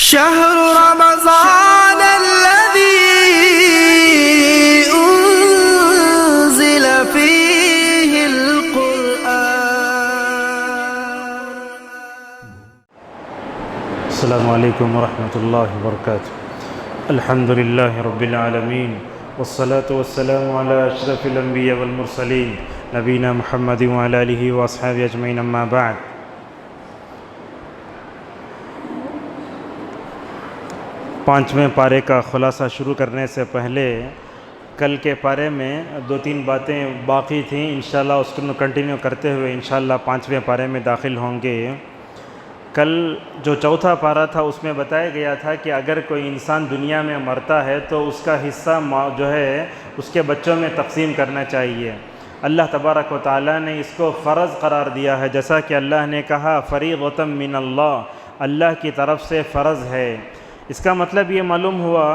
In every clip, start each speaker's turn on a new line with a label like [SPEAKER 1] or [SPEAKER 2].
[SPEAKER 1] شهر رمضان الذي أنزل فيه القرآن.
[SPEAKER 2] السلام علیکم ورحمۃ اللہ وبرکاتہ. الحمد للہ رب العالمین والصلاة والسلام علی اشرف الانبیاء والمرسلین نبینا محمد وعلی آلہ واصحابہ اجمعین، اما بعد. پانچویں پارے کا خلاصہ شروع کرنے سے پہلے کل کے پارے میں دو تین باتیں باقی تھیں، انشاءاللہ اس کو کنٹینیو کرتے ہوئے انشاءاللہ پانچویں پارے میں داخل ہوں گے. کل جو چوتھا پارہ تھا اس میں بتایا گیا تھا کہ اگر کوئی انسان دنیا میں مرتا ہے تو اس کا حصہ جو ہے اس کے بچوں میں تقسیم کرنا چاہیے. اللہ تبارک و تعالیٰ نے اس کو فرض قرار دیا ہے، جیسا کہ اللہ نے کہا فریضۃ من اللہ، اللہ کی طرف سے فرض ہے. اس کا مطلب یہ معلوم ہوا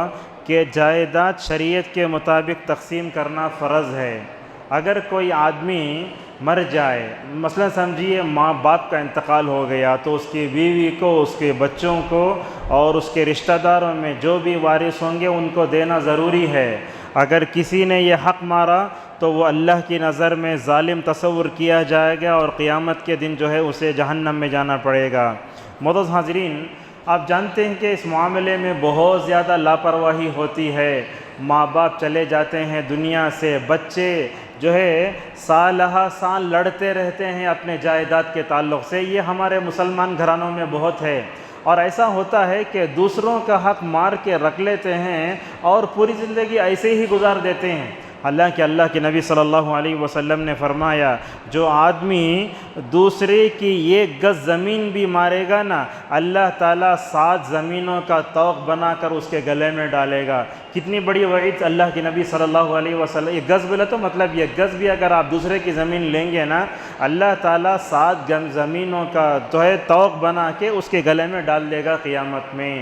[SPEAKER 2] کہ جائیداد شریعت کے مطابق تقسیم کرنا فرض ہے. اگر کوئی آدمی مر جائے، مثلا سمجھیے ماں باپ کا انتقال ہو گیا، تو اس کی بیوی کو، اس کے بچوں کو اور اس کے رشتہ داروں میں جو بھی وارث ہوں گے ان کو دینا ضروری ہے. اگر کسی نے یہ حق مارا تو وہ اللہ کی نظر میں ظالم تصور کیا جائے گا اور قیامت کے دن جو ہے اسے جہنم میں جانا پڑے گا. معزز حاضرین، آپ جانتے ہیں کہ اس معاملے میں بہت زیادہ لاپرواہی ہوتی ہے. ماں باپ چلے جاتے ہیں دنیا سے، بچے جو ہے سالہ سال لڑتے رہتے ہیں اپنے جائیداد کے تعلق سے. یہ ہمارے مسلمان گھرانوں میں بہت ہے، اور ایسا ہوتا ہے کہ دوسروں کا حق مار کے رکھ لیتے ہیں اور پوری زندگی ایسے ہی گزار دیتے ہیں. حالانکہ اللہ کے نبی صلی اللہ علیہ وسلم نے فرمایا جو آدمی دوسرے کی ایک گز زمین بھی مارے گا نا، اللہ تعالیٰ 7 زمینوں کا طوق بنا کر اس کے گلے میں ڈالے گا. کتنی بڑی وعید اللہ کے نبی صلی اللہ علیہ وسلم. یہ گز بولے تو مطلب یہ گز بھی اگر آپ دوسرے کی زمین لیں گے نا، اللہ تعالیٰ 7 زمینوں کا جو ہے طوق بنا کے اس کے گلے میں ڈال دے گا قیامت میں.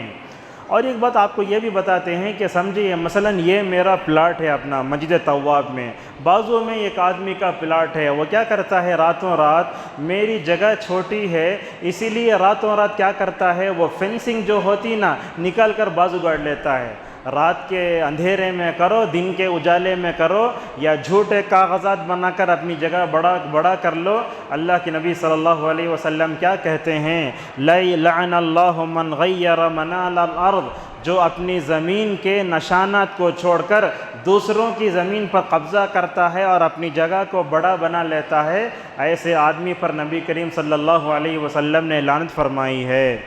[SPEAKER 2] اور ایک بات آپ کو یہ بھی بتاتے ہیں کہ سمجھیے مثلا یہ میرا پلاٹ ہے اپنا مسجد طواب میں، بازو میں ایک آدمی کا پلاٹ ہے. وہ کیا کرتا ہے راتوں رات، میری جگہ چھوٹی ہے اسی لیے راتوں رات کیا کرتا ہے، وہ فینسنگ جو ہوتی نا نکال کر بازو گاڑ لیتا ہے. رات کے اندھیرے میں کرو، دن کے اجالے میں کرو، یا جھوٹے کاغذات بنا کر اپنی جگہ بڑا کر لو. اللہ کے نبی صلی اللہ علیہ وسلم کیا کہتے ہیں، لعن اللہ من غیر منال الارض، جو اپنی زمین کے نشانات کو چھوڑ کر دوسروں کی زمین پر قبضہ کرتا ہے اور اپنی جگہ کو بڑا بنا لیتا ہے، ایسے آدمی پر نبی کریم صلی اللہ علیہ وسلم نے لعنت فرمائی ہے.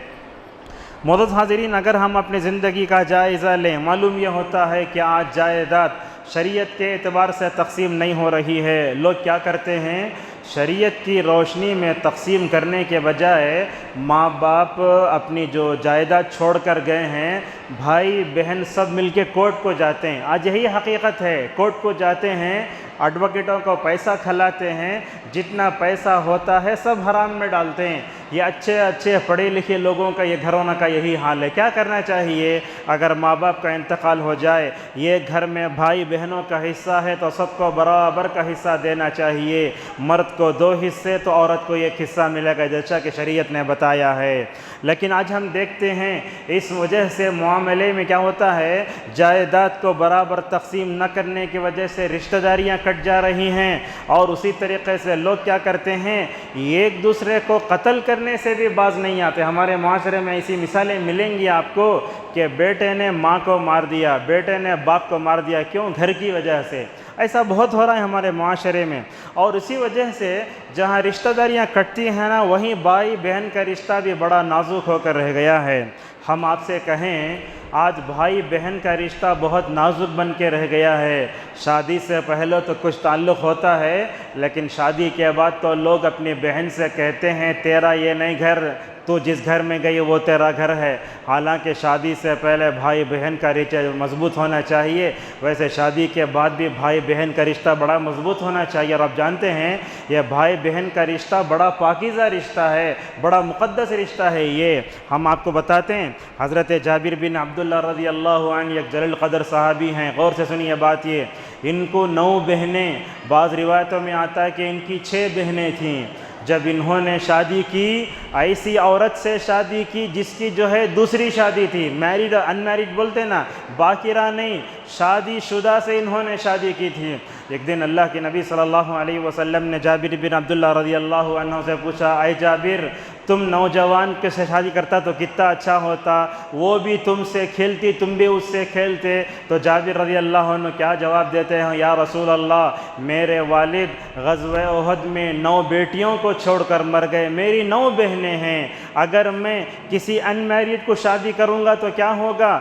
[SPEAKER 2] معزز حاضرین، اگر ہم اپنی زندگی کا جائزہ لیں، معلوم یہ ہوتا ہے کہ آج جائیداد شریعت کے اعتبار سے تقسیم نہیں ہو رہی ہے. لوگ کیا کرتے ہیں، شریعت کی روشنی میں تقسیم کرنے کے بجائے ماں باپ اپنی جو جائیداد چھوڑ کر گئے ہیں، بھائی بہن سب مل کے کورٹ کو جاتے ہیں. آج یہی حقیقت ہے، کورٹ کو جاتے ہیں، ایڈوکیٹوں کو پیسہ کھلاتے ہیں، جتنا پیسہ ہوتا ہے سب حرام میں ڈالتے ہیں. یہ اچھے پڑھے لکھے لوگوں کا یہ گھروں کا یہی حال ہے. کیا کرنا چاہیے، اگر ماں باپ کا انتقال ہو جائے، یہ گھر میں بھائی بہنوں کا حصہ ہے تو سب کو برابر کا حصہ دینا چاہیے. مرد کو 2 حصے تو عورت کو 1 حصہ ملے گا، جیسا کہ شریعت نے بتایا ہے. لیکن آج ہم دیکھتے ہیں اس وجہ سے معاملے میں کیا ہوتا ہے، جائیداد کو برابر تقسیم نہ کرنے کی وجہ سے رشتہ داریاں کٹ جا رہی ہیں، اور اسی طریقے سے لوگ کیا کرتے ہیں، ایک دوسرے کو قتل کرنے سے بھی باز نہیں آتے. ہمارے معاشرے میں ایسی مثالیں ملیں گی آپ کو کہ بیٹے نے ماں کو مار دیا، بیٹے نے باپ کو مار دیا. کیوں؟ گھر کی وجہ سے. ایسا بہت ہو رہا ہے ہمارے معاشرے میں. اور اسی وجہ سے جہاں رشتہ داریاں کٹتی ہیں نا، وہیں بھائی بہن کا رشتہ بھی بڑا نازک ہو کر رہ گیا ہے. ہم آپ سے کہیں، آج بھائی بہن کا رشتہ بہت نازک بن کے رہ گیا ہے. شادی سے پہلے تو کچھ تعلق ہوتا ہے، لیکن شادی کے بعد تو لوگ اپنی بہن سے کہتے ہیں تیرا یہ نہیں گھر، تو جس گھر میں گئی وہ تیرا گھر ہے. حالانکہ شادی سے پہلے بھائی بہن کا رشتہ مضبوط ہونا چاہیے، ویسے شادی کے بعد بھی بھائی بہن کا رشتہ بڑا مضبوط ہونا چاہیے. اور آپ جانتے ہیں یہ بھائی بہن کا رشتہ بڑا پاکیزہ رشتہ ہے، بڑا مقدس رشتہ ہے. یہ ہم آپ کو بتاتے ہیں، حضرت جابر بن عبداللہ رضی اللہ عنہ ایک جلیل القدر صحابی ہیں. غور سے سنیے بات، یہ ان کو 9 بہنیں، بعض روایتوں میں آتا ہے کہ ان کی 6 بہنیں تھیں. جب انہوں نے شادی کی ایسی عورت سے شادی کی جس کی جو ہے دوسری شادی تھی، میریڈ ان میریڈ بولتے نا، باقرہ نہیں، شادی شدہ سے انہوں نے شادی کی تھی۔ ایک دن اللہ کے نبی صلی اللہ علیہ وسلم نے جابر بن عبداللہ رضی اللہ عنہ سے پوچھا، اے جابر تم نوجوان کے سے شادی کرتا تو کتنا اچھا ہوتا، وہ بھی تم سے کھیلتی تم بھی اس سے کھیلتے۔ تو جابر رضی اللہ عنہ کیا جواب دیتے ہیں، یا رسول اللہ میرے والد غزوہ احد میں 9 بیٹیوں کو چھوڑ کر مر گئے، میری 9 بہنیں ہیں، اگر میں کسی ان میریڈ کو شادی کروں گا تو کیا ہوگا،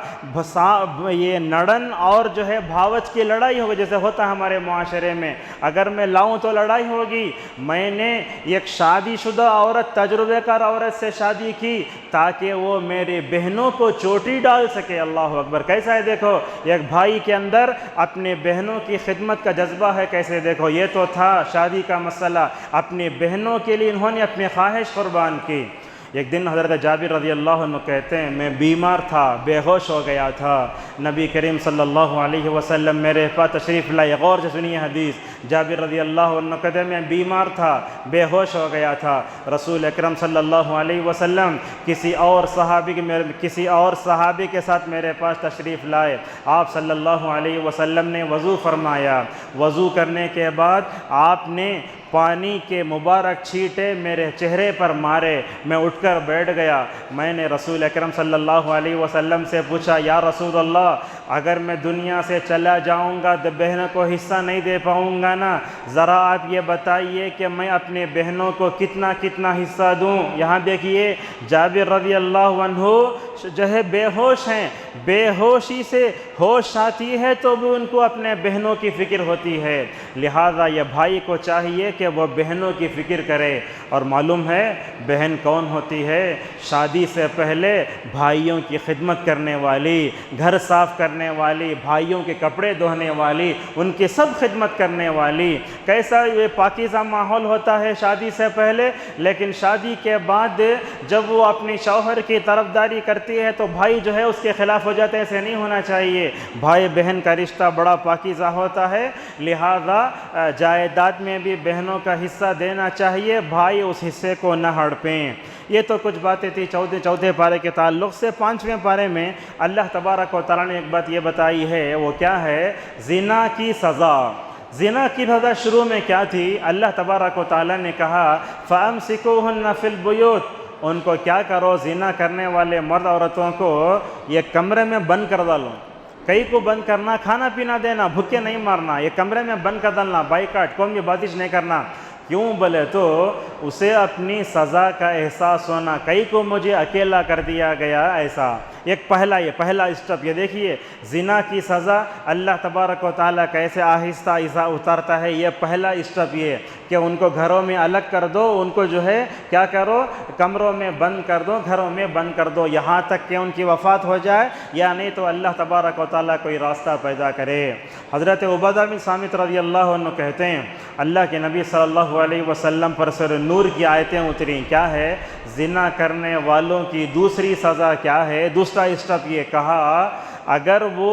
[SPEAKER 2] یہ نڑن اور جو ہے بھاوچ کی لڑائی ہوگی جیسے ہوتا ہے ہمارے معاشرے میں، اگر میں لاؤں تو لڑائی ہوگی۔ میں نے ایک شادی شدہ عورت، تجربے کار عورت سے شادی کی تاکہ وہ میرے بہنوں کو چوٹی ڈال سکے۔ اللہ اکبر، کیسا ہے دیکھو، ایک بھائی کے اندر اپنے بہنوں کی خدمت کا جذبہ ہے، کیسے دیکھو، یہ تو تھا شادی کا مسئلہ، اپنی بہنوں کے لیے انہوں نے اپنی خواہش قربان کی۔ ایک دن حضرت جابر رضی اللہ عنہ کہتے ہیں میں بیمار تھا، بے ہوش ہو گیا تھا، نبی کریم صلی اللہ علیہ وسلم میرے پاس تشریف لائے، غور سے سنیے حدیث، جابر رضی اللہ عنہ کہتے ہیں میں بیمار تھا، بے ہوش ہو گیا تھا، رسول اکرم صلی اللہ علیہ وسلم کسی اور صحابی کے ساتھ میرے پاس تشریف لائے، آپ صلی اللہ علیہ وسلم نے وضو فرمایا، وضو کرنے کے بعد آپ نے پانی کے مبارک چھینٹے میرے چہرے پر مارے، میں اٹھ کر بیٹھ گیا، میں نے رسول اکرم صلی اللہ علیہ وسلم سے پوچھا، یا رسول اللہ اگر میں دنیا سے چلا جاؤں گا تو بہنوں کو حصہ نہیں دے پاؤں گا نا، ذرا آپ یہ بتائیے کہ میں اپنے بہنوں کو کتنا کتنا حصہ دوں۔ یہاں دیکھیے جابر رضی اللہ عنہ جو ہے بے ہوش ہیں، بے ہوشی سے ہوش آتی ہے تو بھی ان کو اپنے بہنوں کی فکر ہوتی ہے، لہذا یہ بھائی کو چاہیے کہ وہ بہنوں کی فکر کرے۔ اور معلوم ہے بہن کون ہوتی ہے، شادی سے پہلے بھائیوں کی خدمت کرنے والی، گھر صاف کرنے والی، بھائیوں کے کپڑے دھونے والی، ان کی سب خدمت کرنے والی۔ کیسا یہ پاکیزہ ماحول ہوتا ہے شادی سے پہلے، لیکن شادی کے بعد جب وہ اپنی شوہر کی طرفداری کرتی ہے تو بھائی جو ہے اس کے خلاف ہو جاتے ہیں، ایسے نہیں ہونا چاہیے۔ بھائی بہن کا رشتہ بڑا پاکیزہ ہوتا ہے، لہذا جائیداد میں بھی بہنوں کا حصہ دینا چاہیے، بھائی اس حصے کو نہ ہڑپیں۔ یہ تو کچھ باتیں تھیں چوتھے پارے کے تعلق سے۔ 5ویں پارے میں اللہ تبارک و تعالیٰ نے ایک بات یہ بتائی ہے، وہ کیا ہے، زنا کی سزا۔ زنا کی سزا شروع میں کیا تھی، اللہ تبارک و تعالیٰ نے کہا فَأَمْسِكُوهُنَّ فِي الْبُيُوتِ، ان کو کیا کرو، زنا کرنے والے مرد عورتوں کو یہ کمرے میں بند کر ڈالو۔ کئی کو بند کرنا، کھانا پینا دینا، بھوکے نہیں مارنا، یہ کمرے میں بند کر ڈالنا، بائیکاٹ، قومی بازش نہیں کرنا۔ کیوں بولے تو اسے اپنی سزا کا احساس ہونا، کئی کو مجھے اکیلا کر دیا گیا، ایسا ایک پہلا اسٹیپ۔ یہ دیکھیے زنا کی سزا اللہ تبارک و تعالیٰ کیسے آہستہ اتارتا ہے، یہ پہلا اسٹیپ یہ کہ ان کو گھروں میں الگ کر دو، ان کو جو ہے کیا کرو، کمروں میں بند کر دو، گھروں میں بند کر دو، یہاں تک کہ ان کی وفات ہو جائے، یا نہیں تو اللہ تبارک و تعالیٰ کوئی راستہ پیدا کرے۔ حضرت عبادہ بن صامت رضی اللہ عنہ کہتے ہیں اللہ کے نبی صلی اللہ علیہ وسلم پر سورہ نور کی آیتیں اتریں، کیا ہے، زنا کرنے والوں کی دوسری سزا کیا ہے، دوسرا اسٹیپ یہ کہا اگر وہ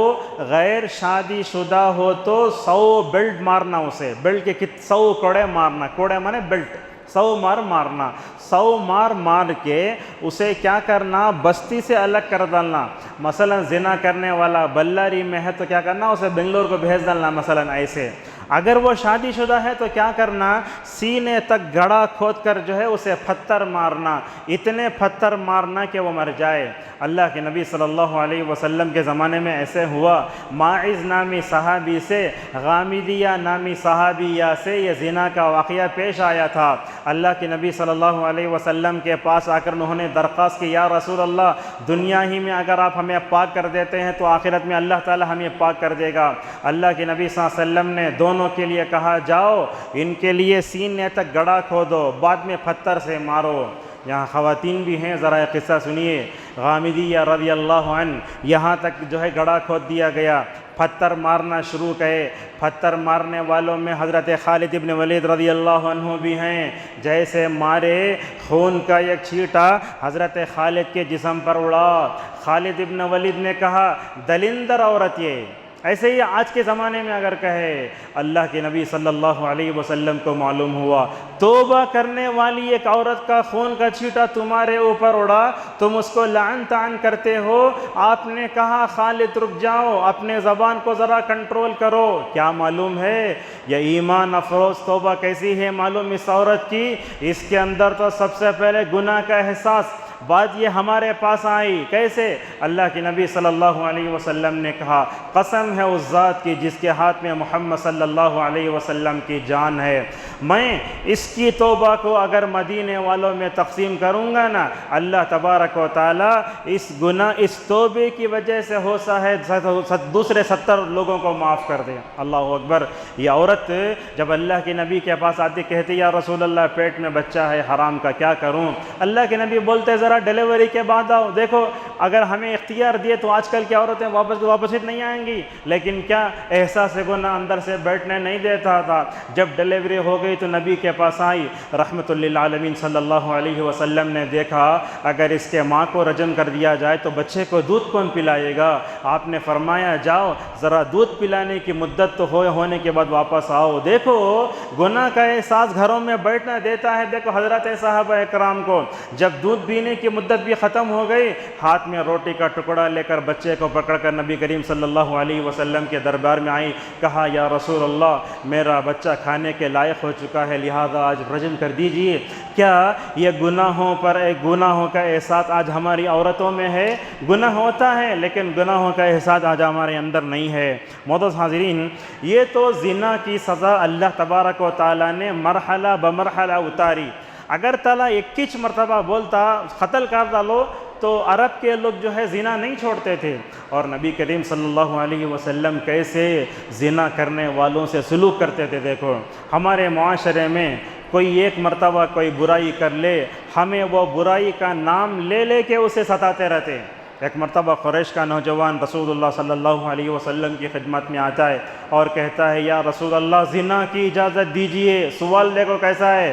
[SPEAKER 2] غیر شادی شدہ ہو تو 100 بیلٹ مارنا، اسے بیلٹ کے 100 کوڑے مارنا، کوڑے مانے بیلٹ، 100 مارنا، 100 مار کے اسے کیا کرنا، بستی سے الگ کر ڈالنا۔ مثلا زنا کرنے والا بلاری میں ہے تو کیا کرنا، اسے بنگلور کو بھیج ڈالنا مثلا ایسے۔ اگر وہ شادی شدہ ہے تو کیا کرنا، سینے تک گڑھا کھود کر جو ہے اسے پتھر مارنا، اتنے پتھر مارنا کہ وہ مر جائے۔ اللہ کے نبی صلی اللہ علیہ وسلم کے زمانے میں ایسے ہوا، ماعز نامی صحابی سے، غامدیہ نامی صحابیہ سے یہ زنا کا واقعہ پیش آیا تھا۔ اللہ کے نبی صلی اللہ علیہ وسلم کے پاس آ کر انہوں نے درخواست کی، یا رسول اللہ دنیا ہی میں اگر آپ ہمیں پاک کر دیتے ہیں تو آخرت میں اللہ تعالی ہمیں پاک کر دے گا۔ اللہ کے نبی صلی اللہ علیہ وسلم نے دونوں کے لیے کہا جاؤ ان کے لیے سینے تک گڑھا کھودو، بعد میں پتھر سے مارو۔ یہاں خواتین بھی ہیں، ذرا ایک قصہ سنیے۔ غامدیہ رضی اللہ عنہ یہاں تک جو ہے گڑھا کھود دیا گیا، پتھر مارنا شروع کئے۔ پتھر مارنے والوں میں حضرت خالد ابن ولید رضی اللہ عنہ بھی ہیں، جیسے مارے خون کا ایک چھینٹا حضرت خالد کے جسم پر اڑا۔ خالد ابن ولید نے کہا دلندر عورت یہ، ایسے ہی آج کے زمانے میں اگر کہے اللہ کے نبی صلی اللہ علیہ وسلم کو معلوم ہوا توبہ کرنے والی ایک عورت کا خون کا چھینٹا تمہارے اوپر اڑا، تم اس کو لعن طعن کرتے ہو، آپ نے کہا خالد رک جاؤ، اپنے زبان کو ذرا کنٹرول کرو۔ کیا معلوم ہے یہ ایمان افروز توبہ کیسی ہے معلوم اس عورت کی؟ اس کے اندر تو سب سے پہلے گناہ کا احساس، بات یہ ہمارے پاس آئی کیسے؟ اللہ کے نبی صلی اللہ علیہ وسلم نے کہا قسم ہے اس ذات کی جس کے ہاتھ میں محمد صلی اللہ علیہ وسلم کی جان ہے، میں اس کی توبہ کو اگر مدینے والوں میں تقسیم کروں گا نا، اللہ تبارک و تعالیٰ اس توبے کی وجہ سے ہو دوسرے 70 لوگوں کو معاف کر دے۔ اللہ اکبر۔ یہ عورت جب اللہ کے نبی کے پاس آتی کہتی یا رسول اللہ پیٹ میں بچہ ہے حرام کا، کیا کروں؟ اللہ کے نبی بولتے ذرا ڈیلیوری کے بعد آؤ، دیکھو اگر ہمیں اختیار دیے تو آج کل کی عورتیں واپس نہیں آئیں گی، لیکن کیا احساس گناہ اندر سے بیٹھنے نہیں دیتا تھا۔ جب ڈیلیوری ہو گئی تو نبی کے پاس آئی، رحمت للعالمین صلی اللہ علیہ وسلم نے دیکھا اگر اس کے ماں کو رجم کر دیا جائے تو بچے کو دودھ کون پلائے گا؟ آپ نے فرمایا جاؤ ذرا دودھ پلانے کی مدت تو ہونے کے بعد واپس آؤ۔ دیکھو گناہ کا احساس گھروں میں بیٹھنا دیتا ہے۔ دیکھو حضرت صحابہ اکرام کو جب دودھ پینے کی مدت بھی ختم ہو گئی، ہاتھ میں روٹی کا ٹکڑا لے کر بچے کو پکڑ کر نبی کریم صلی اللہ علیہ وسلم کے دربار میں آئی، کہا یا رسول اللہ میرا بچہ کھانے کے لائق ہو چکا ہے، لہذا آج رجم کر دیجئے۔ کیا یہ گناہوں کا احساس آج ہماری عورتوں میں ہے؟ گناہ ہوتا ہے لیکن گناہوں کا احساس آج ہمارے اندر نہیں ہے۔ معزز حاضرین، یہ تو زنا کی سزا اللہ تبارک و تعالیٰ نے مرحلہ بمرحلہ اتاری۔ اگر تعالیٰ 21 مرتبہ بولتا قتل کر ڈالو تو عرب کے لوگ جو ہے زنا نہیں چھوڑتے تھے، اور نبی کریم صلی اللہ علیہ وسلم کیسے زنا کرنے والوں سے سلوک کرتے تھے۔ دیکھو ہمارے معاشرے میں کوئی ایک مرتبہ کوئی برائی کر لے، ہمیں وہ برائی کا نام لے کے اسے ستاتے رہتے ہیں۔ ایک مرتبہ قریش کا نوجوان رسول اللہ صلی اللہ علیہ وسلم کی خدمت میں آتا ہے اور کہتا ہے یا رسول اللہ زنا کی اجازت دیجئے۔ سوال دیکھو کیسا ہے،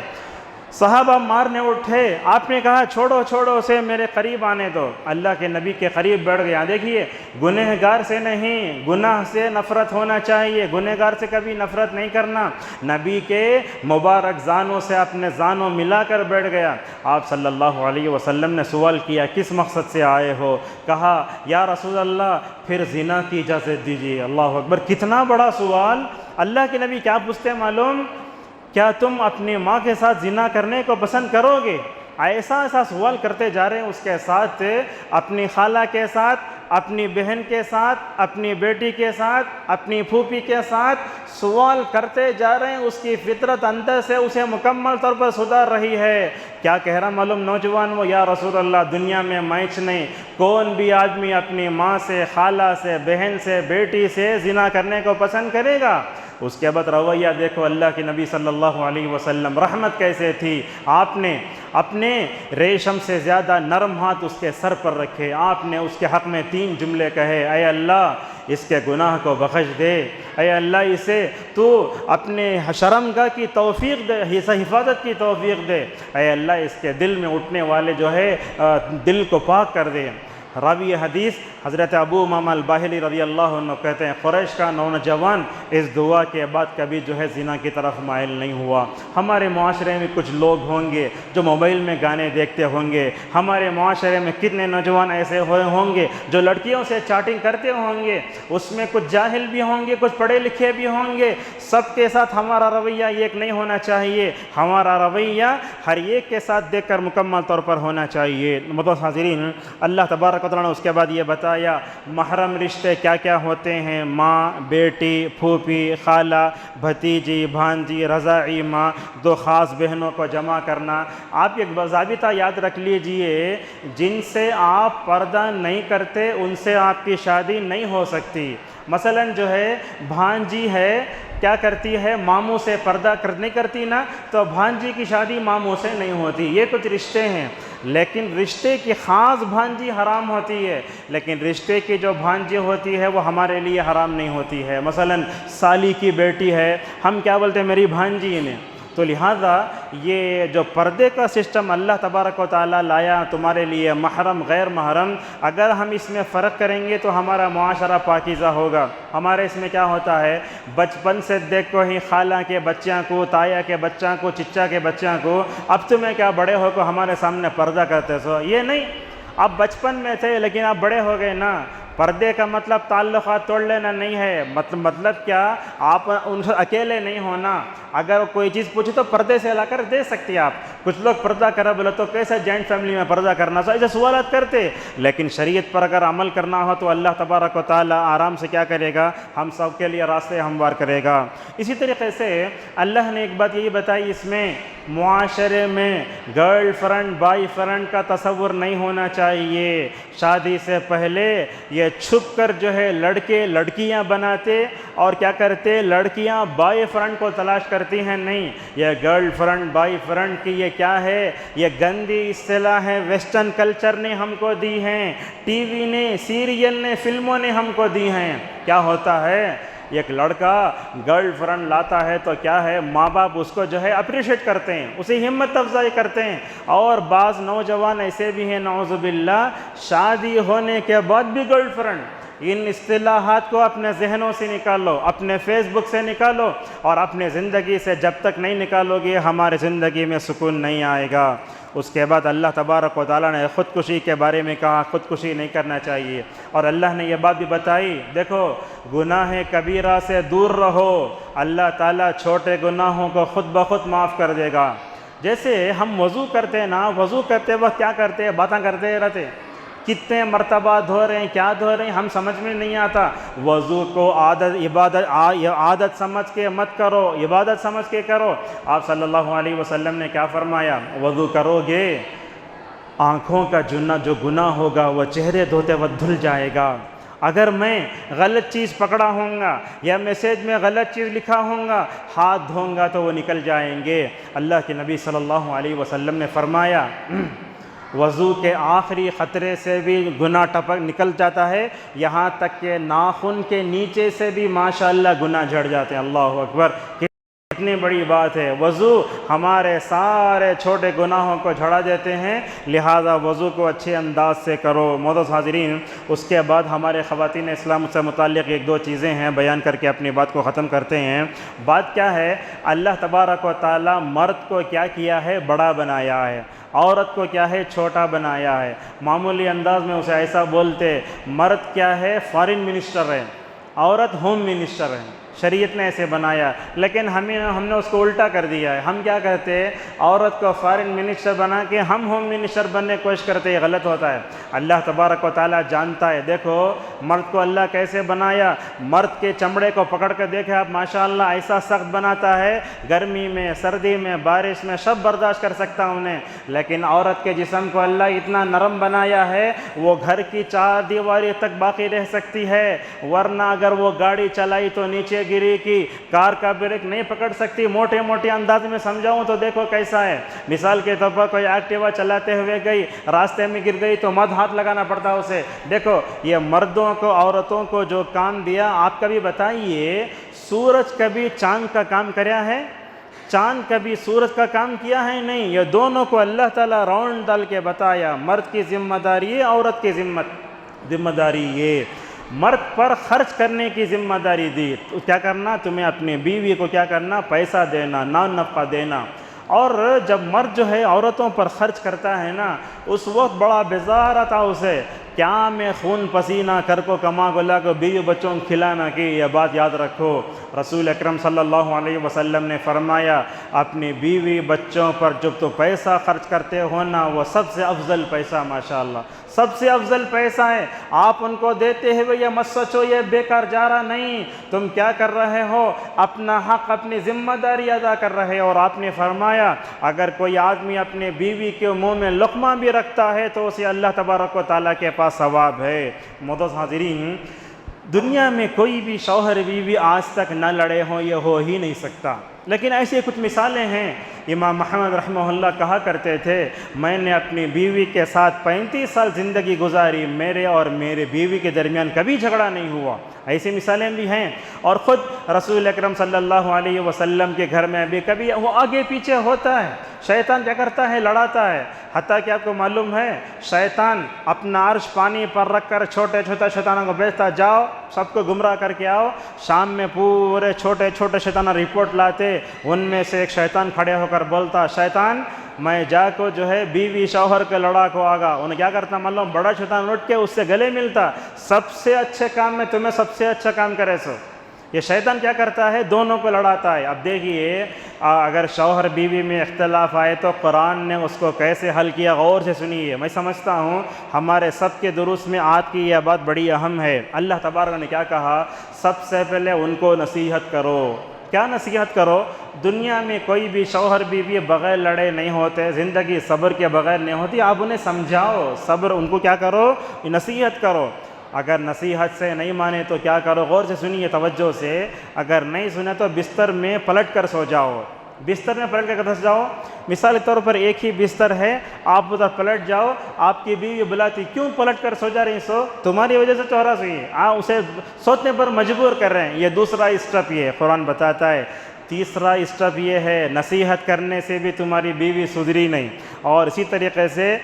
[SPEAKER 2] صحابہ مارنے اٹھے، آپ نے کہا چھوڑو اسے میرے قریب آنے دو۔ اللہ کے نبی کے قریب بیٹھ گیا۔ دیکھیے گنہگار سے نہیں، گناہ سے نفرت ہونا چاہیے، گنہگار سے کبھی نفرت نہیں کرنا۔ نبی کے مبارک زانوں سے اپنے زانوں ملا کر بیٹھ گیا۔ آپ صلی اللہ علیہ وسلم نے سوال کیا کس مقصد سے آئے ہو؟ کہا یا رسول اللہ پھر زنا کی اجازت دیجیے۔ اللہ اکبر، کتنا بڑا سوال! اللہ کے نبی کیا پوچھتے معلوم؟ کیا تم اپنی ماں کے ساتھ زنا کرنے کو پسند کرو گے؟ ایسا سوال کرتے جا رہے ہیں۔ اس کے ساتھ اپنی خالہ کے ساتھ، اپنی بہن کے ساتھ، اپنی بیٹی کے ساتھ، اپنی پھوپھی کے ساتھ سوال کرتے جا رہے ہیں۔ اس کی فطرت اندر سے اسے مکمل طور پر سدھار رہی ہے۔ کیا کہہ رہا معلوم نوجوان وہ؟ یا رسول اللہ دنیا میں میچ نہیں، کون بھی آدمی اپنی ماں سے، خالہ سے، بہن سے، بیٹی سے زنا کرنے کو پسند کرے گا؟ اس کے بعد رویہ دیکھو اللہ کے نبی صلی اللہ علیہ وسلم، رحمت کیسے تھی۔ آپ نے اپنے ریشم سے زیادہ نرم ہاتھ اس کے سر پر رکھے، آپ نے اس کے حق میں 3 جملے کہے، اے اللہ اس کے گناہ کو بخش دے، اے اللہ اسے تو اپنے شرمگاہ کی توفیق دے، حفاظت کی توفیق دے، اے اللہ اس کے دل میں اٹھنے والے جو ہے دل کو پاک کر دے۔ راوی حدیث حضرت ابو امامہ الباہلی رضی اللہ عنہ کہتے ہیں قریش کا نوجوان اس دعا کے بعد کبھی جو ہے زنا کی طرف مائل نہیں ہوا۔ ہمارے معاشرے میں کچھ لوگ ہوں گے جو موبائل میں گانے دیکھتے ہوں گے، ہمارے معاشرے میں کتنے نوجوان ایسے ہوئے ہوں گے جو لڑکیوں سے چیٹنگ کرتے ہوں گے، اس میں کچھ جاہل بھی ہوں گے، کچھ پڑھے لکھے بھی ہوں گے۔ سب کے ساتھ ہمارا رویہ ایک نہیں ہونا چاہیے، ہمارا رویہ ہر ایک کے ساتھ دیکھ کر مکمل طور پر ہونا چاہیے۔ معزز حاضرین، اللہ تبارک و تعالیٰ نے اس کے بعد یہ بتایا محرم رشتے کیا کیا ہوتے ہیں، ماں، بیٹی، پھوپھی، خالہ، بھتیجی، بھانجی، رضاعی ماں، 2 خاص بہنوں کو جمع کرنا۔ آپ ایک ضابطہ یاد رکھ لیجئے، جن سے آپ پردہ نہیں کرتے ان سے آپ کی شادی نہیں ہو سکتی۔ مثلا جو ہے بھانجی ہے، کیا کرتی ہے، ماموں سے پردہ نہیں کرتی نا، تو بھانجی کی شادی ماموں سے نہیں ہوتی۔ یہ کچھ رشتے ہیں، لیکن رشتے کی خاص بھانجی حرام ہوتی ہے، لیکن رشتے کی جو بھانجی ہوتی ہے وہ ہمارے لیے حرام نہیں ہوتی ہے۔ مثلا سالی کی بیٹی ہے، ہم کیا بولتے ہیں میری بھانجی میں، تو لہٰذا یہ جو پردے کا سسٹم اللہ تبارک و تعالیٰ لایا تمہارے لیے، محرم غیر محرم، اگر ہم اس میں فرق کریں گے تو ہمارا معاشرہ پاکیزہ ہوگا۔ ہمارے اس میں کیا ہوتا ہے، بچپن سے دیکھو ہی خالہ کے بچیاں کو، تایا کے بچوں کو، چچا کے بچوں کو، اب تمہیں کیا بڑے ہو کو ہمارے سامنے پردہ کرتے سو، یہ نہیں، آپ بچپن میں تھے لیکن آپ بڑے ہو گئے نا۔ پردے کا مطلب تعلقات توڑ لینا نہیں ہے، مطلب کیا، آپ ان سے اکیلے نہیں ہونا۔ اگر کوئی چیز پوچھے تو پردے سے لا کر دے سکتے آپ۔ کچھ لوگ پردہ کرا بولے تو کیسے جوائنٹ فیملی میں پردہ کرنا، سو ایسے سوالات کرتے، لیکن شریعت پر اگر عمل کرنا ہو تو اللہ تبارک و تعالیٰ آرام سے کیا کرے گا، ہم سب کے لیے راستے ہموار کرے گا۔ اسی طریقے سے اللہ نے ایک بات یہی بتائی اس میں، معاشرے میں گرل فرینڈ بائی فرینڈ کا تصور نہیں ہونا چاہیے۔ شادی سے پہلے یہ چھپ کر جو ہے لڑکے لڑکیاں بناتے اور کیا کرتے، لڑکیاں بائی فرینڈ کو تلاش کرتی ہیں، نہیں، یہ گرل فرینڈ بائی فرینڈ کی یہ کیا ہے، یہ گندی اصطلاح ہے، ویسٹرن کلچر نے ہم کو دی ہیں، ٹی وی نے، سیریل نے، فلموں نے ہم کو دی ہیں۔ کیا ہوتا ہے، ایک لڑکا گرل فرینڈ لاتا ہے تو کیا ہے، ماں باپ اس کو جو ہے اپریشیٹ کرتے ہیں، اسے ہمت افزائی کرتے ہیں، اور بعض نوجوان ایسے بھی ہیں نعوذ باللہ، شادی ہونے کے بعد بھی گرل فرینڈ۔ ان اصطلاحات کو اپنے ذہنوں سے نکالو، اپنے فیس بک سے نکالو، اور اپنے زندگی سے جب تک نہیں نکالو گے ہمارے زندگی میں سکون نہیں آئے گا۔ اس کے بعد اللہ تبارک و تعالیٰ نے خودکشی کے بارے میں کہا، خودکشی نہیں کرنا چاہیے، اور اللہ نے یہ بات بھی بتائی، دیکھو گناہ کبیرہ سے دور رہو، اللہ تعالیٰ چھوٹے گناہوں کو خود بخود معاف کر دے گا۔ جیسے ہم وضو کرتے ہیں نا، وضو کرتے وقت کیا کرتے ہیں، باتیں کرتے رہتے، کتنے مرتبہ دھو رہے ہیں، کیا دھو رہے ہیں، ہم سمجھ میں نہیں آتا۔ وضو کو عادت سمجھ کے مت کرو، عبادت سمجھ کے کرو۔ آپ صلی اللہ علیہ وسلم نے کیا فرمایا، وضو کرو گے آنکھوں کا جو گناہ ہوگا وہ چہرے دھوتے وقت دھل جائے گا۔ اگر میں غلط چیز پکڑا ہوں گا یا میسیج میں غلط چیز لکھا ہوں گا، ہاتھ دھوں گا تو وہ نکل جائیں گے۔ اللہ کے نبی صلی اللہ علیہ وسلم نے فرمایا وضو کے آخری خطرے سے بھی گناہ ٹپک نکل جاتا ہے، یہاں تک کہ ناخن کے نیچے سے بھی ماشاءاللہ گناہ جھڑ جاتے ہیں۔ اللہ اکبر، کتنی بڑی بات ہے۔ وضو ہمارے سارے چھوٹے گناہوں کو جھڑا دیتے ہیں، لہذا وضو کو اچھے انداز سے کرو۔ معزز حاضرین، اس کے بعد ہمارے خواتین اسلام سے متعلق ایک دو چیزیں ہیں، بیان کر کے اپنی بات کو ختم کرتے ہیں۔ بات کیا ہے، اللہ تبارک و تعالیٰ مرد کو کیا کیا ہے، بڑا بنایا ہے، عورت کو کیا ہے، چھوٹا بنایا ہے۔ معمولی انداز میں اسے ایسا بولتے، مرد کیا ہے، فارن منسٹر ہے، عورت ہوم منسٹر ہے، شریعت نے ایسے بنایا، لیکن ہم نے اس کو الٹا کر دیا ہے۔ ہم کیا کرتے ہیں، عورت کو فارن منسٹر بنا کے ہم ہوم منسٹر بننے کی کوشش کرتے ہیں، یہ غلط ہوتا ہے۔ اللہ تبارک و تعالیٰ جانتا ہے، دیکھو مرد کو اللہ کیسے بنایا، مرد کے چمڑے کو پکڑ کر دیکھے آپ، ماشاءاللہ ایسا سخت بناتا ہے، گرمی میں، سردی میں، بارش میں سب برداشت کر سکتا انہیں، لیکن عورت کے جسم کو اللہ اتنا نرم بنایا ہے، وہ گھر کی چار دیواری تک باقی رہ سکتی ہے، ورنہ اگر وہ گاڑی چلائی تو نیچے گری کی، کار کا بریک نہیں پکڑ سکتی۔ موٹے موٹے انداز میں سمجھاؤں تو دیکھو کیسا ہے، مثال کے طور پر کوئی ایکٹیوا چلاتے ہوئے گئی، راستے میں گر گئی تو مد ہاتھ لگانا پڑتا اسے۔ دیکھو یہ مردوں کو، عورتوں کو جو کام دیا، آپ کبھی بتائیے سورج کبھی چاند کا کام کریا ہے؟ چاند کبھی سورج کا کام کیا ہے؟ نہیں۔ یہ دونوں کو اللہ تعالیٰ راؤنڈ ڈال کے بتایا، مرد کی ذمہ داری ہے، عورت کی ذمہ داری یہ، مرد پر خرچ کرنے کی ذمہ داری دی، تو کیا کرنا، تمہیں اپنی بیوی کو کیا کرنا، پیسہ دینا، نان نفقہ دینا۔ اور جب مرد جو ہے عورتوں پر خرچ کرتا ہے نا، اس وقت بڑا بیزار آتا اسے، کیا میں خون پسینہ کر کو کما گلا کو بیوی بچوں کو کھلانا کی، یہ بات یاد رکھو۔ رسول اکرم صلی اللہ علیہ وسلم نے فرمایا، اپنی بیوی بچوں پر جب تو پیسہ خرچ کرتے ہو نا، وہ سب سے افضل پیسہ، ماشاءاللہ سب سے افضل پیسہ ہے۔ آپ ان کو دیتے ہوئے یہ مت سوچو یہ بیکار جا رہا، نہیں، تم کیا کر رہے ہو، اپنا حق، اپنی ذمہ داری ادا کر رہے ہو۔ اور آپ نے فرمایا اگر کوئی آدمی اپنے بیوی کے منہ میں لقمہ بھی رکھتا ہے تو اسے اللہ تبارک و تعالیٰ کے پاس ثواب ہے۔ معزز حاضرین، دنیا میں کوئی بھی شوہر بیوی آج تک نہ لڑے ہوں، یہ ہو ہی نہیں سکتا۔ لیکن ایسی کچھ مثالیں ہیں. امام محمد رحمہ اللہ کہا کرتے تھے میں نے اپنی بیوی کے ساتھ 35 سال زندگی گزاری, میرے اور میرے بیوی کے درمیان کبھی جھگڑا نہیں ہوا. ایسی مثالیں بھی ہیں. اور خود رسول اکرم صلی اللہ علیہ وسلم کے گھر میں بھی کبھی وہ آگے پیچھے ہوتا ہے. شیطان کیا کرتا ہے, لڑاتا ہے. حتیٰ کہ آپ کو معلوم ہے شیطان اپنا عرش پانی پر رکھ کر چھوٹے چھوٹے شیطانوں کو بھیجتا, جاؤ سب کو گمراہ کر کے آؤ. شام میں پورے چھوٹے چھوٹے شیطان رپورٹ لاتے, ان میں سے ایک شیطان کھڑے ہو کر بولتا شیطان میں جا کو جو ہے بیوی شوہر کے لڑا کو آگا. انہیں کیا کرتا معلوم, بڑا شیطان اٹھ کے اس سے گلے ملتا, سب سے اچھے کام میں تمہیں سب سے اچھا کام کرے سو. یہ شیطان کیا کرتا ہے, دونوں کو لڑاتا ہے. اب دیکھیے اگر شوہر بیوی میں اختلاف آئے تو قرآن نے اس کو کیسے حل کیا, غور سے سنیے. میں سمجھتا ہوں ہمارے سب کے دروس میں آج کی یہ بات بڑی اہم ہے. اللہ تبارک نے کیا کہا, سب سے پہلے ان کو نصیحت کرو. کیا نصیحت کرو؟ دنیا میں کوئی بھی شوہر بیوی بغیر لڑے نہیں ہوتے, زندگی صبر کے بغیر نہیں ہوتی. آپ انہیں سمجھاؤ, صبر, ان کو کیا کرو, نصیحت کرو. اگر نصیحت سے نہیں مانے تو کیا کرو, غور سے سنیے توجہ سے. اگر نہیں سنے تو بستر میں پلٹ کر سو جاؤ. بستر میں پلٹ کر سو جاؤ. مثال کے طور پر ایک ہی بستر ہے, آپ ادھر پلٹ جاؤ, آپ کی بیوی بلاتی کیوں پلٹ کر سو جا رہی, سو تمہاری وجہ سے چہرہ سوئی, آپ اسے سوچنے پر مجبور کر رہے ہیں. یہ دوسرا اسٹیپ یہ قرآن بتاتا ہے. تیسرا اسٹیپ یہ ہے, نصیحت کرنے سے بھی تمہاری بیوی سدھری نہیں, اور اسی طریقے سے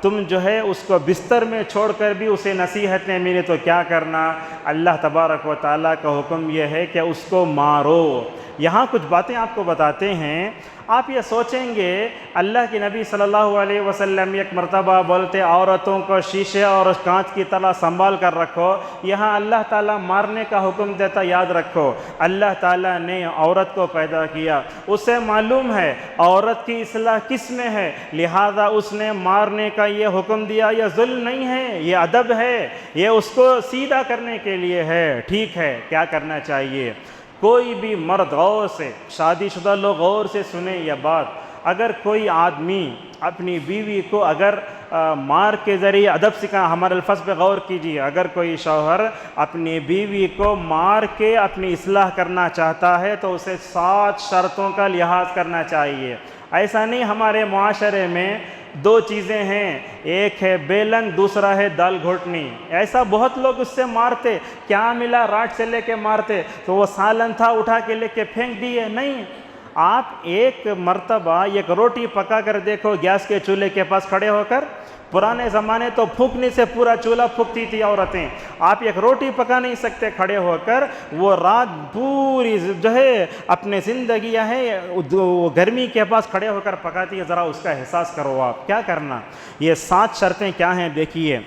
[SPEAKER 2] تم جو ہے اس کو بستر میں چھوڑ کر بھی اسے نصیحت نہیں ملی تو کیا کرنا, اللہ تبارک و تعالیٰ کا حکم یہ ہے کہ اس کو مارو. یہاں کچھ باتیں آپ کو بتاتے ہیں, آپ یہ سوچیں گے اللہ کے نبی صلی اللہ علیہ وسلم ایک مرتبہ بولتے عورتوں کو شیشے اور کانچ کی طرح سنبھال کر رکھو. یہاں اللہ تعالیٰ مارنے کا حکم دیتا, یاد رکھو اللہ تعالیٰ نے عورت کو پیدا کیا, اسے معلوم ہے عورت کی اصلاح کس میں ہے, لہذا اس نے مارنے کا یہ حکم دیا. یہ ظلم نہیں ہے, یہ ادب ہے, یہ اس کو سیدھا کرنے کے لیے ہے. ٹھیک ہے, کیا کرنا چاہیے؟ کوئی بھی مرد, غور سے, شادی شدہ لوگ غور سے سنیں یہ بات, اگر کوئی آدمی اپنی بیوی کو اگر مار کے ذریعے ادب سکھا, ہمارے الفاظ پہ غور کیجیے, اگر کوئی شوہر اپنی بیوی کو مار کے اپنی اصلاح کرنا چاہتا ہے تو اسے 7 شرطوں کا لحاظ کرنا چاہیے. ایسا نہیں ہمارے معاشرے میں 2 چیزیں ہیں, ایک ہے بیلن, دوسرا ہے دال گھوٹنی. ایسا بہت لوگ اس سے مارتے, کیا ملا, راٹ سے لے کے مارتے, تو وہ سالن تھا اٹھا کے لے کے پھینک دیے. نہیں, آپ ایک مرتبہ ایک روٹی پکا کر دیکھو گیس کے چولہے کے پاس کھڑے ہو کر. پرانے زمانے تو پھونکنے سے پورا چولہا پھونکتی تھی عورتیں, آپ ایک روٹی پکا نہیں سکتے کھڑے ہو کر. وہ رات پوری جو ہے اپنے زندگی ہے گرمی کے پاس کھڑے ہو کر پکاتی ہے. ذرا اس کا احساس کرو آپ کیا کرنا. یہ 7 شرطیں کیا ہیں دیکھیے.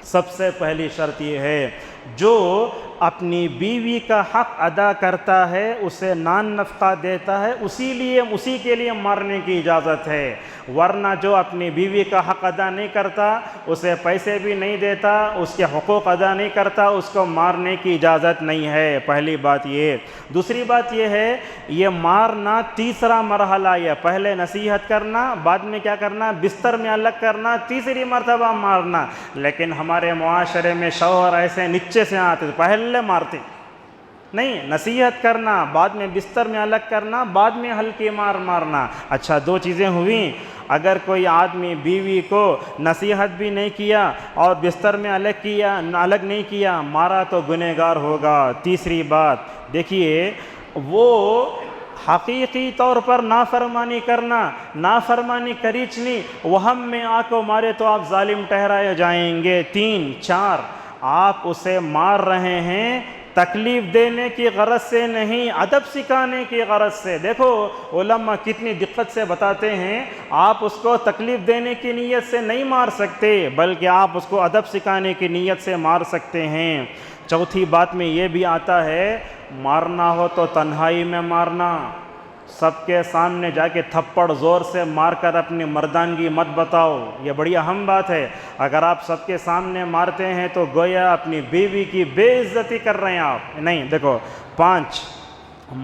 [SPEAKER 2] سب سے پہلی شرط یہ ہے, جو اپنی بیوی کا حق ادا کرتا ہے اسے نان نفقہ دیتا ہے, اسی کے لیے مارنے کی اجازت ہے. ورنہ جو اپنی بیوی کا حق ادا نہیں کرتا, اسے پیسے بھی نہیں دیتا, اس کے حقوق ادا نہیں کرتا, اس کو مارنے کی اجازت نہیں ہے. پہلی بات یہ. دوسری بات یہ ہے, یہ مارنا تیسرا مرحلہ, یہ پہلے نصیحت کرنا, بعد میں کیا کرنا, بستر میں الگ کرنا, تیسری مرتبہ مارنا. لیکن ہمارے معاشرے میں شوہر ایسے نیچے سے آتے, پہلے مارتے نہیں, نصیحت کرنا, بعد میں بستر میں الگ کرنا, بعد میں ہلکی مار مارنا. اچھا, 2 چیزیں ہوئیں. اگر کوئی آدمی بیوی کو نصیحت بھی نہیں کیا اور بستر میں الگ نہیں کیا, مارا تو گنہگار ہوگا. تیسری بات دیکھیے, وہ حقیقی طور پر نافرمانی کرنا, نافرمانی کریچنی, وہم میں آ کو مارے تو آپ ظالم ٹھہرائے جائیں گے. 3 4 آپ اسے مار رہے ہیں تکلیف دینے کی غرض سے نہیں, ادب سکھانے کی غرض سے. دیکھو علماء کتنی دقت سے بتاتے ہیں, آپ اس کو تکلیف دینے کی نیت سے نہیں مار سکتے, بلکہ آپ اس کو ادب سکھانے کی نیت سے مار سکتے ہیں. چوتھی بات میں یہ بھی آتا ہے, مارنا ہو تو تنہائی میں مارنا, سب کے سامنے جا کے تھپڑ زور سے مار کر اپنی مردانگی مت بتاؤ. یہ بڑی اہم بات ہے. اگر آپ سب کے سامنے مارتے ہیں تو گویا اپنی بیوی کی بے عزتی کر رہے ہیں آپ. نہیں, دیکھو 5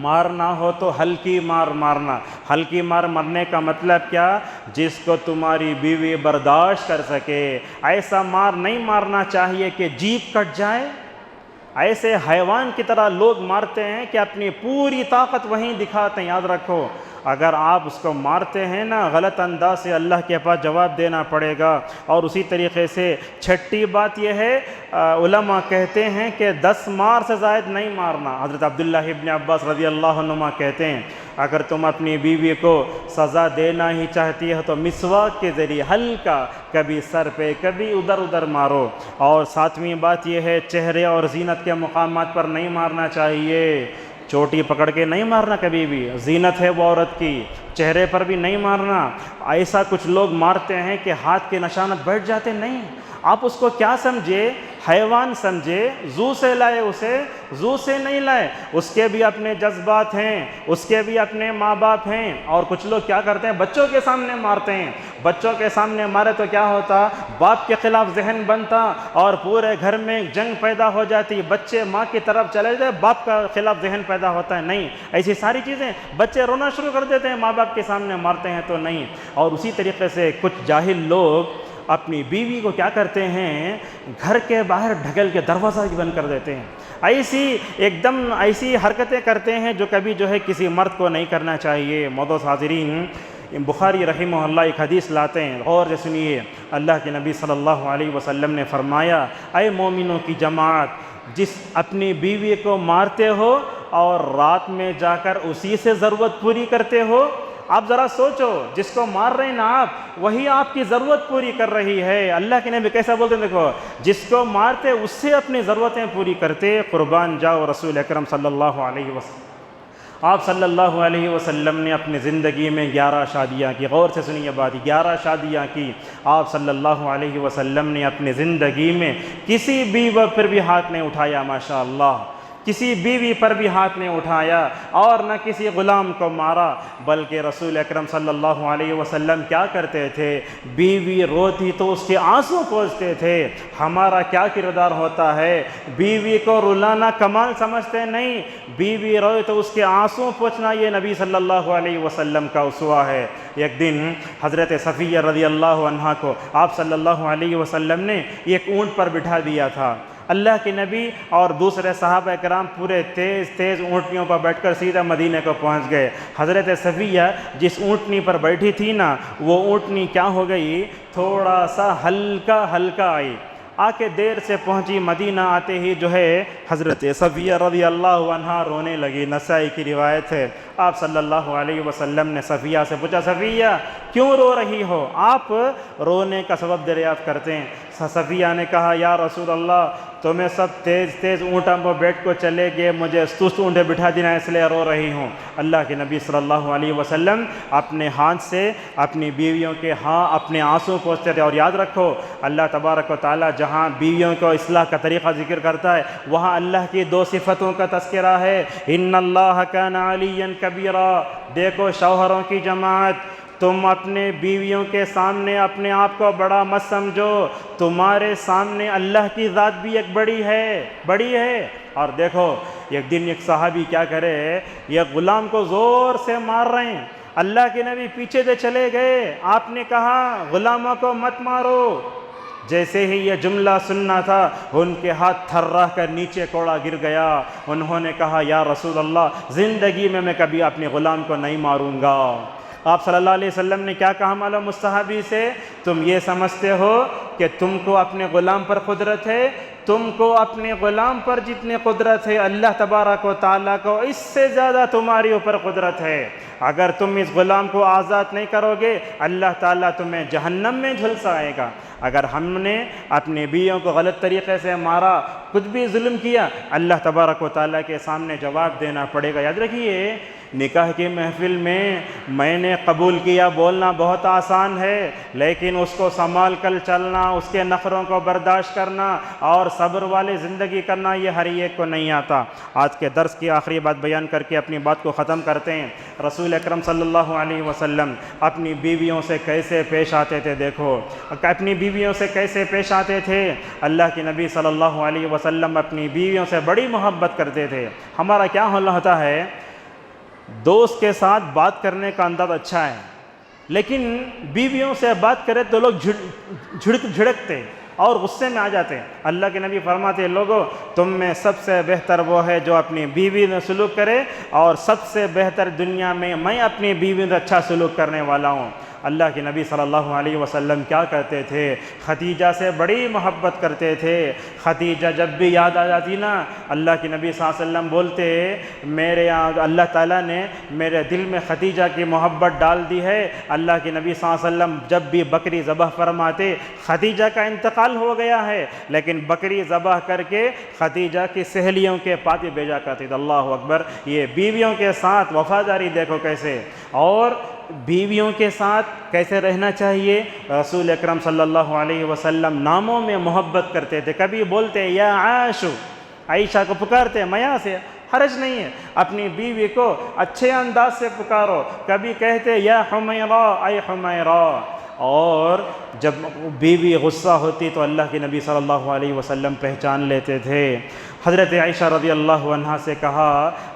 [SPEAKER 2] مارنا ہو تو ہلکی مار مارنا. ہلکی مار مرنے کا مطلب کیا, جس کو تمہاری بیوی برداشت کر سکے. ایسا مار نہیں مارنا چاہیے کہ جیب کٹ جائے, ایسے حیوان کی طرح لوگ مارتے ہیں کہ اپنی پوری طاقت وہیں دکھاتے ہیں. یاد رکھو اگر آپ اس کو مارتے ہیں نا غلط انداز سے اللہ کے پاس جواب دینا پڑے گا. اور اسی طریقے سے چھٹی بات یہ ہے علماء کہتے ہیں کہ 10 مار سے زائد نہیں مارنا. حضرت عبداللہ ابن عباس رضی اللہ عنہما کہتے ہیں اگر تم اپنی بیوی کو سزا دینا ہی چاہتی ہے تو مسواک کے ذریعے ہلکا کبھی سر پہ کبھی ادھر ادھر مارو. اور 7ویں بات یہ ہے چہرے اور زینت کے مقامات پر نہیں مارنا چاہیے. چوٹی پکڑ کے نہیں مارنا کبھی بھی, زینت ہے وہ عورت کی, چہرے پر بھی نہیں مارنا. ایسا کچھ لوگ مارتے ہیں کہ ہاتھ کے نشانت بیٹھ جاتے. نہیں, آپ اس کو کیا سمجھے, حیوان سمجھے, زو سے لائے اسے, زو سے نہیں لائے. اس کے بھی اپنے جذبات ہیں, اس کے بھی اپنے ماں باپ ہیں. اور کچھ لوگ کیا کرتے ہیں بچوں کے سامنے مارتے ہیں. بچوں کے سامنے مارے تو کیا ہوتا, باپ کے خلاف ذہن بنتا اور پورے گھر میں جنگ پیدا ہو جاتی. بچے ماں کی طرف چلے جائے باپ کا خلاف ذہن پیدا ہوتا ہے. نہیں, ایسی ساری چیزیں بچے رونا شروع کر دیتے ہیں ماں باپ کے سامنے مارتے ہیں تو نہیں. اور اسی طریقے سے کچھ جاہل لوگ اپنی بیوی کو کیا کرتے ہیں گھر کے باہر ڈھکل کے دروازہ بند کر دیتے ہیں. ایک دم ایسی حرکتیں کرتے ہیں جو کبھی جو ہے کسی مرد کو نہیں کرنا چاہیے. معزز حاضرین, بخاری رحمہ اللہ ایک حدیث لاتے ہیں, غور سے سنیے. اللہ کے نبی صلی اللہ علیہ وسلم نے فرمایا اے مومنوں کی جماعت, جس اپنی بیوی کو مارتے ہو اور رات میں جا کر اسی سے ضرورت پوری کرتے ہو. آپ ذرا سوچو, جس کو مار رہے ہیں نا آپ, وہی آپ کی ضرورت پوری کر رہی ہے. اللہ کے نبی کیسا بولتے ہیں دیکھو, جس کو مارتے اس سے اپنی ضرورتیں پوری کرتے. قربان جاؤ رسول اکرم صلی اللہ علیہ وسلم. آپ صلی اللہ علیہ وسلم نے اپنی زندگی میں 11 شادیاں کی. غور سے سنیے بات, 11 شادیاں کی. آپ صلی اللہ علیہ وسلم نے اپنی زندگی میں کسی بیوی پر بھی ہاتھ نہیں اٹھایا. ماشاء اللہ, کسی بیوی پر بھی ہاتھ نہیں اٹھایا اور نہ کسی غلام کو مارا. بلکہ رسول اکرم صلی اللہ علیہ وسلم کیا کرتے تھے, بیوی روتی تو اس کے آنسو پوچھتے تھے. ہمارا کیا کردار ہوتا ہے, بیوی کو رلانا کمال سمجھتے نہیں, بیوی روئے تو اس کے آنسو پوچھنا یہ نبی صلی اللہ علیہ وسلم کا اسوہ ہے. ایک دن حضرت صفیہ رضی اللہ عنہا کو آپ صلی اللہ علیہ وسلم نے ایک اونٹ پر بٹھا دیا تھا. اللہ کے نبی اور دوسرے صحابہ کرام پورے تیز اونٹنیوں پر بیٹھ کر سیدھا مدینہ کو پہنچ گئے. حضرت صفیہ جس اونٹنی پر بیٹھی تھی نا, وہ اونٹنی کیا ہو گئی, تھوڑا سا ہلکا آئی. آ کے دیر سے پہنچی. مدینہ آتے ہی جو ہے حضرت صفیہ رضی اللہ عنہا رونے لگی. نسائی کی روایت ہے. آپ صلی اللہ علیہ وسلم نے صفیہ سے پوچھا, صفیہ کیوں رو رہی ہو, آپ رونے کا سبب دریافت کرتے ہیں. صفیہ نے کہا یا رسول اللہ, تمہیں سب تیز اونٹوں پر بیٹھ کو چلے گئے, مجھے سست اونٹے بٹھا دینا اس لیے رو رہی ہوں. اللہ کے نبی صلی اللہ علیہ وسلم اپنے ہاتھ سے اپنی بیویوں کے اپنے آنسو پوچھتے تھے. اور یاد رکھو اللہ تبارک و تعالی جہاں بیویوں کو اصلاح کا طریقہ ذکر کرتا ہے وہاں اللہ کی 2 صفتوں کا تذکرہ ہے. ان اللہ کان علیا کبیرا. دیکھو شوہروں کی جماعت, تم اپنے بیویوں کے سامنے اپنے آپ کو بڑا مت سمجھو, تمہارے سامنے اللہ کی ذات بھی ایک بڑی ہے. اور دیکھو ایک دن ایک صحابی کیا کرے, یہ غلام کو زور سے مار رہے ہیں. اللہ کے نبی پیچھے سے چلے گئے. آپ نے کہا غلاموں کو مت مارو. جیسے ہی یہ جملہ سننا تھا ان کے ہاتھ تھرا کر نیچے کوڑا گر گیا. انہوں نے کہا یا رسول اللہ, زندگی میں کبھی اپنے غلام کو نہیں ماروں گا. آپ صلی اللہ علیہ وسلم نے کیا کہا معلوم اس صحابی سے, تم یہ سمجھتے ہو کہ تم کو اپنے غلام پر قدرت ہے, تم کو اپنے غلام پر جتنی قدرت ہے اللہ تبارک و تعالیٰ کو اس سے زیادہ تمہاری اوپر قدرت ہے. اگر تم اس غلام کو آزاد نہیں کرو گے اللہ تعالیٰ تمہیں جہنم میں جھلسائے گا. اگر ہم نے اپنے بیویوں کو غلط طریقے سے مارا, کچھ بھی ظلم کیا, اللہ تبارک و تعالیٰ کے سامنے جواب دینا پڑے گا. یاد رکھیے نکاح کی محفل میں نے قبول کیا بولنا بہت آسان ہے, لیکن اس کو سنبھال کر چلنا, اس کے نخروں کو برداشت کرنا اور صبر والی زندگی کرنا یہ ہر ایک کو نہیں آتا. آج کے درس کی آخری بات بیان کر کے اپنی بات کو ختم کرتے ہیں. رسول اکرم صلی اللہ علیہ وسلم اپنی بیویوں سے کیسے پیش آتے تھے, دیکھو اپنی بیویوں سے کیسے پیش آتے تھے. اللہ کے نبی صلی اللہ علیہ وسلم اپنی بیویوں سے بڑی محبت کرتے تھے. ہمارا کیا حال ہوتا ہے, دوست کے ساتھ بات کرنے کا انداز اچھا ہے, لیکن بیویوں سے بات کرے تو لوگ جھڑکتے, اور غصے میں آ جاتے ہیں۔ اللہ کے نبی فرماتے ہیں لوگوں تم میں سب سے بہتر وہ ہے جو اپنی بیوی میں سلوک کرے، اور سب سے بہتر دنیا میں اپنی بیوی میں اچھا سلوک کرنے والا ہوں۔ اللہ کے نبی صلی اللہ علیہ وسلم کیا کرتے تھے؟ خدیجہ سے بڑی محبت کرتے تھے۔ خدیجہ جب بھی یاد آ جاتی نا، اللہ کے نبی صلی اللہ علیہ وسلم بولتے میرے اللہ تعالیٰ نے میرے دل میں خدیجہ کی محبت ڈال دی ہے۔ اللہ کے نبی صلی اللہ علیہ وسلم جب بھی بکری ذبح فرماتے، خدیجہ کا انتقال ہو گیا ہے لیکن بکری ذبح کر کے خدیجہ کی سہیلیوں کے پاتے بھیجا کرتے تھے۔ اللہ اکبر! یہ بیویوں کے ساتھ وفاداری دیکھو کیسے، اور بیویوں کے ساتھ کیسے رہنا چاہیے۔ رسول اکرم صلی اللہ علیہ وسلم ناموں میں محبت کرتے تھے، کبھی بولتے یا عائشہ، عائشہ کو پکارتے میاں سے، حرج نہیں ہے، اپنی بیوی کو اچھے انداز سے پکارو، کبھی کہتے یا حمیرہ اے حمیرہ۔ اور جب بیوی غصہ ہوتی تو اللہ کے نبی صلی اللہ علیہ وسلم پہچان لیتے تھے۔ حضرت عائشہ رضی اللہ عنہا سے کہا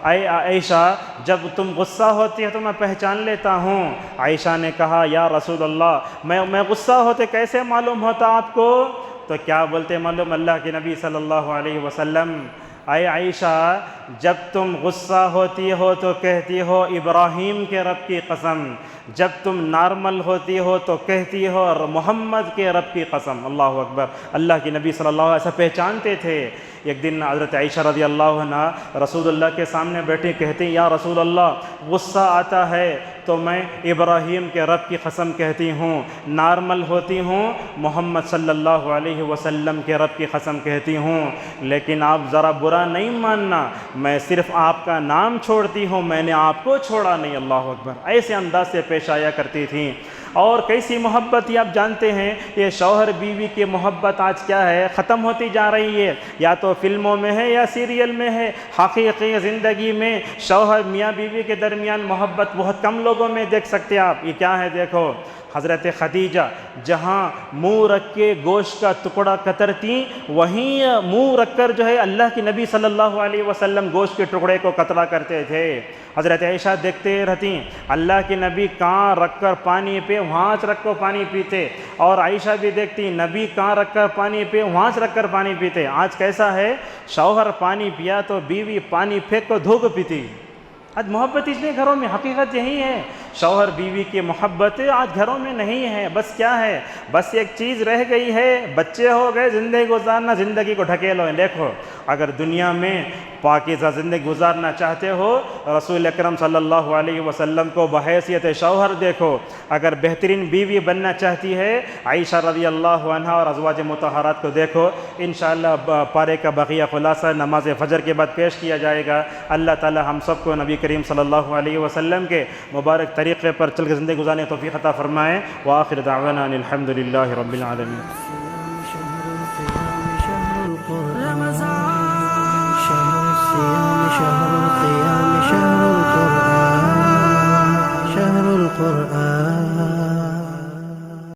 [SPEAKER 2] اے عائشہ جب تم غصہ ہوتی ہے تو میں پہچان لیتا ہوں۔ عائشہ نے کہا یا رسول اللہ میں غصہ ہوتے کیسے معلوم ہوتا آپ کو؟ تو کیا بولتے معلوم؟ اللہ کے نبی صلی اللہ علیہ وسلم اے عائشہ جب تم غصہ ہوتی ہو تو کہتی ہو ابراہیم کے رب کی قسم، جب تم نارمل ہوتی ہو تو کہتی ہو محمد کے رب کی قسم۔ اللہ اکبر! اللہ کے نبی صلی اللہ علیہ وسلم پہچانتے تھے۔ ایک دن حضرت عائشہ رضی اللہ عنہ رسول اللہ کے سامنے بیٹھے، کہتے ہیں یا رسول اللہ غصہ آتا ہے تو میں ابراہیم کے رب کی قسم کہتی ہوں، نارمل ہوتی ہوں محمد صلی اللہ علیہ وسلم کے رب کی قسم کہتی ہوں، لیکن آپ ذرا برا نہیں ماننا، میں صرف آپ کا نام چھوڑتی ہوں، میں نے آپ کو چھوڑا نہیں۔ اللہ اکبر! ایسے انداز سے پیش آیا کرتی تھیں۔ اور کیسی محبت یہ آپ جانتے ہیں، یہ شوہر بیوی کی محبت آج کیا ہے، ختم ہوتی جا رہی ہے، یا تو فلموں میں ہے یا سیریل میں ہے۔ حقیقی زندگی میں شوہر میاں بیوی کے درمیان محبت بہت کم لوگوں میں دیکھ سکتے آپ۔ یہ کیا ہے دیکھو، حضرت خدیجہ جہاں منہ رکھ کے گوشت کا ٹکڑا کترتی، وہیں منہ رکھ کر جو ہے اللہ کے نبی صلی اللہ علیہ وسلم گوشت کے ٹکڑے کو کترا کرتے تھے۔ حضرت عائشہ دیکھتے رہتی اللہ کے نبی کہاں رکھ کر پانی پہ وہاں رکھ کر پانی پیتے، اور عائشہ بھی دیکھتی نبی کہاں رکھ کر پانی پہ وہاں رکھ کر پانی پیتے۔ آج کیسا ہے، شوہر پانی پیا تو بیوی پانی پھینک کر دھو کر پیتی۔ آج محبت اس لیے گھروں میں، حقیقت یہی ہے، شوہر بیوی کی محبت آج گھروں میں نہیں ہے۔ بس کیا ہے، بس ایک چیز رہ گئی ہے، بچے ہو گئے، زندگی گزارنا، زندگی کو ڈھکیلو۔ دیکھو اگر دنیا میں پاکیزہ زندگی گزارنا چاہتے ہو، رسول اکرم صلی اللہ علیہ وسلم کو بحیثیت شوہر دیکھو۔ اگر بہترین بیوی بننا چاہتی ہے، عائشہ رضی اللہ عنہا اور ازواج مطہرات کو دیکھو۔ انشاءاللہ پارے کا بقیہ خلاصہ نماز فجر کے بعد پیش کیا جائے گا۔ اللہ تعالی ہم سب کو نبی کریم صلی اللہ علیہ وسلم کے مبارک طریقے پر چل کے زندگی گزارنے توفیق عطا فرمائے۔ وآخر دعوانا ان الحمد للہ رب العالمین۔